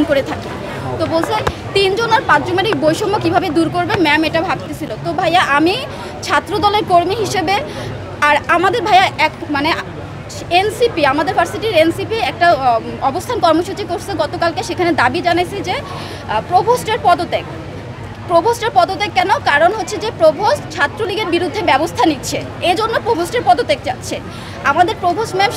করে থাকি। তো বলছে 3 জন আর 5 জনের এই বৈষম্য কীভাবে দূর করবে ম্যাম এটা ভাবতেছিল। তো ভাইয়া আমি ছাত্র দলের কর্মী হিসেবে আর আমাদের ভাইয়া মানে এনসিপি আমাদের ভার্সিটির এনসিপি একটা অবস্থান কর্মসূচি করছে গতকালকে। সেখানে দাবি জানাইছে যে প্রভোস্টের পদত্যাগ কেন? কারণ হচ্ছে যে প্রভোস্ট ছাত্রলীগের বিরুদ্ধে ব্যবস্থা নিচ্ছে, এজন্য প্রভোস্টের পদত্যাগ চাচ্ছে। আমাদের প্রভোস্ট ম্যাম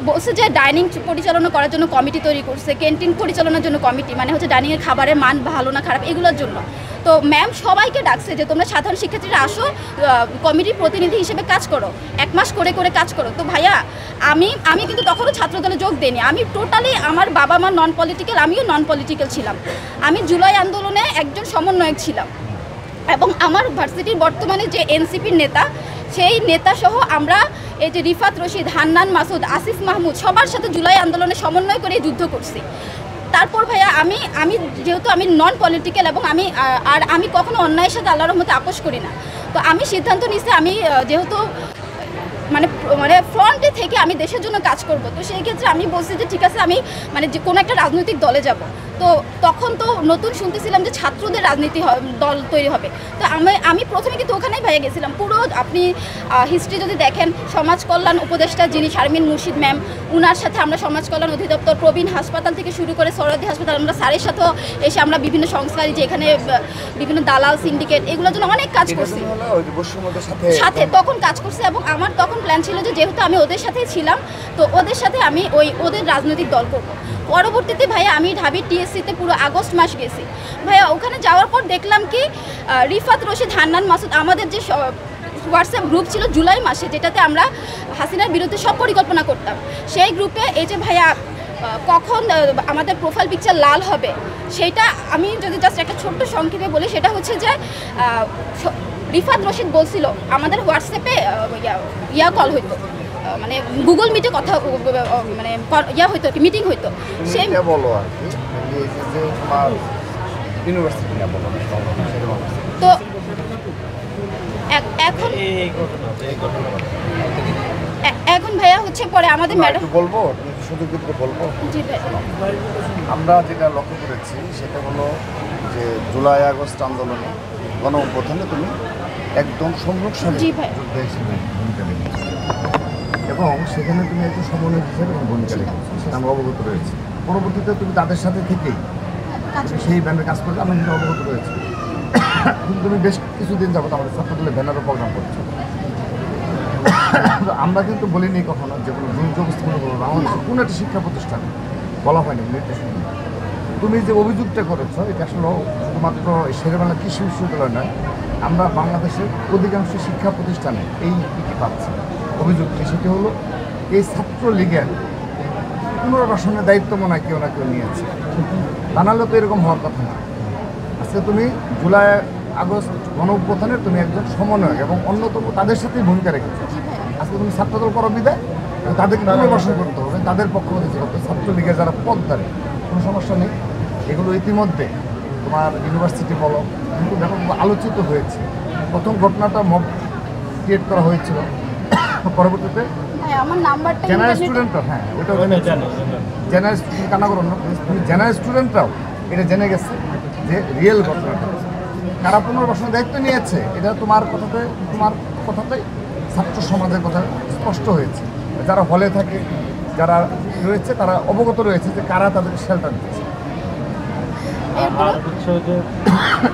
বলছে যে ডাইনিং পরিচালনা করার জন্য কমিটি তৈরি করছে, ক্যান্টিন পরিচালনার জন্য কমিটি, মানে হচ্ছে ডাইনিংয়ের খাবারের মান ভালো না খারাপ এগুলোর জন্য। তো ম্যাম সবাইকে ডাকছে যে তোমরা সাধারণ শিক্ষার্থীরা আসো, কমিটির প্রতিনিধি হিসেবে কাজ করো, 1 মাস করে কাজ করো। তো ভাইয়া আমি কিন্তু তখনও ছাত্রদলে যোগ দিইনি। আমি টোটালি আমার বাবা মা নন পলিটিক্যাল, আমিও নন পলিটিক্যাল ছিলাম। আমি জুলাই আন্দোলনে একজন সমন্বয়ক ছিলাম এবং আমার ভার্সিটির বর্তমানে যে এনসিপির নেতা, সেই নেতা সহ আমরা এই যে রিফাত রশিদ, হান্নান মাসুদ, আসিফ মাহমুদ সবার সাথে জুলাই আন্দোলনে সমন্বয় করে যুদ্ধ করছি। তারপর ভাইয়া আমি যেহেতু আমি নন পলিটিক্যাল এবং আমি কখনো অন্যায়ের সাথে আল্লাহর রহমতে আপোষ করি না। তো আমি সিদ্ধান্ত নিচ্ছি আমি যেহেতু মানে ফ্রন্টে থেকে আমি দেশের জন্য কাজ করব। তো সেই ক্ষেত্রে আমি বলছি যে ঠিক আছে আমি মানে যে কোনো একটা রাজনৈতিক দলে যাব। তো তখন তো নতুন শুনতেছিলাম যে ছাত্রদের রাজনীতি দল তৈরি হবে। তো আমি প্রথমে কিন্তু ওখানেই ভাইয়া গেছিলাম। পুরো আপনি হিস্ট্রি যদি দেখেন, সমাজ কল্যাণ উপদেষ্টা যিনি শারমিন মুর্শিদ ম্যাম, উনার সাথে আমরা সমাজ কল্যাণ অধিদপ্তর, প্রবীণ হাসপাতাল থেকে শুরু করে সরদি হাসপাতাল, আমরা স্যারের সাথেও এসে আমরা বিভিন্ন সংস্কারী যে এখানে বিভিন্ন দালাল সিন্ডিকেট এগুলোর জন্য অনেক কাজ করছি, সাথে তখন কাজ করছি। এবং আমার তখন প্ল্যান ছিল যে যেহেতু আমি ওদের সাথেই ছিলাম, তো ওদের সাথে আমি ওদের রাজনৈতিক দল করব। পরবর্তীতে ভাইয়া আমি ঢাবির টিএসসিতে পুরো আগস্ট মাস গেছি ভাইয়া। ওখানে যাওয়ার পর দেখলাম কি রিফাত রশিদ, হান্নান মাসুদ, আমাদের যে হোয়াটসঅ্যাপ গ্রুপ ছিল জুলাই মাসে, যেটাতে আমরা হাসিনার বিরুদ্ধে সব পরিকল্পনা করতাম, সেই গ্রুপে এই যে ভাইয়া কখন আমাদের প্রোফাইল পিকচার লাল হবে সেইটা আমি যদি জাস্ট একটা ছোট্ট সংক্ষেপে বলি, সেটা হচ্ছে যে রিফাত রশিদ বলছিল আমাদের হোয়াটসঅ্যাপে কল হইতো, মানে গুগল মিটে কথা মানে হইতো, মিটিং হইতো। সেই তো এখন ভাইয়া হচ্ছে পরে আমাদের ম্যাডাম বলবো আমরা যেটা লক্ষ্য করেছি সেটা হলো যে জুলাই আগস্ট আন্দোলনে গণ অভ্যুত্থানে তুমি একদম সংরক্ষণ এবং সেখানে তুমি একটু সমন্বয় হিসেবে ভূমিকা রেখেছো, সেটা আমরা অবগত রয়েছি। পরবর্তীতে তুমি তাদের সাথে থেকেই সেই ব্যান্ডে কাজ করবে, আমরা সেটা অবগত রয়েছি। কিন্তু তুমি বেশ কিছুদিন যাবো আমাদের ছাত্রদলের ব্যানারও প্রোগ্রাম করছো। আমরা কিন্তু বলিনি কখনো যেগুলো দুর্যোগস্থাপনা করবো না, আমাদের কোনো একটা শিক্ষা প্রতিষ্ঠান বলা হয়নি নির্দেশন। তুমি যে অভিযোগটা করেছো এটা আসলে শুধুমাত্র শেরেবাংলা কৃষি বিশ্ববিদ্যালয় নয়, আমরা বাংলাদেশের অধিকাংশ শিক্ষা প্রতিষ্ঠানে এই দিকে পাচ্ছি অভিযোগটি। সেটি হলো এই ছাত্রলীগের পুনর্বাসনের দায়িত্ব মনে হয় কেউ না কেউ নিয়েছে, তা নাহলে তো এরকম হওয়ার কথা না। আজকে তুমি জুলাই আগস্ট গণ অভ্যুত্থানের তুমি একজন সমন্বয়ক এবং অন্যতম তাদের সাথেই ভূমিকা রেখেছো। আজকে তুমি ছাত্রদল করো বিদায়, তাদেরকে পুনর্বাসন করতে হবে, তাদের পক্ষ দিতে হবে। ছাত্রলীগের যারা পদধারী কোনো সমস্যা নেই, এগুলো ইতিমধ্যে তোমার ইউনিভার্সিটি বলো কিন্তু ব্যাপকভাবে আলোচিত হয়েছে। প্রথম ঘটনাটা মব ক্রিয়েট করা হয়েছিল, পরবর্তীতে জেনারেল স্টুডেন্টরা ওটাও জেনারেল স্টুডেন্ট কান্না করো না, জেনারেল স্টুডেন্টরাও এটা জেনে গেছে যে রিয়েল ঘটনাটা কারা পুনর্বাসনের দায়িত্ব নিয়েছে। এটা তোমার কথাতেই ছাত্র সমাজের কথা স্পষ্ট হয়েছে। যারা হলে থাকে, যারা রয়েছে তারা অবগত রয়েছে যে কারা তাদের শেল্টার দিচ্ছে।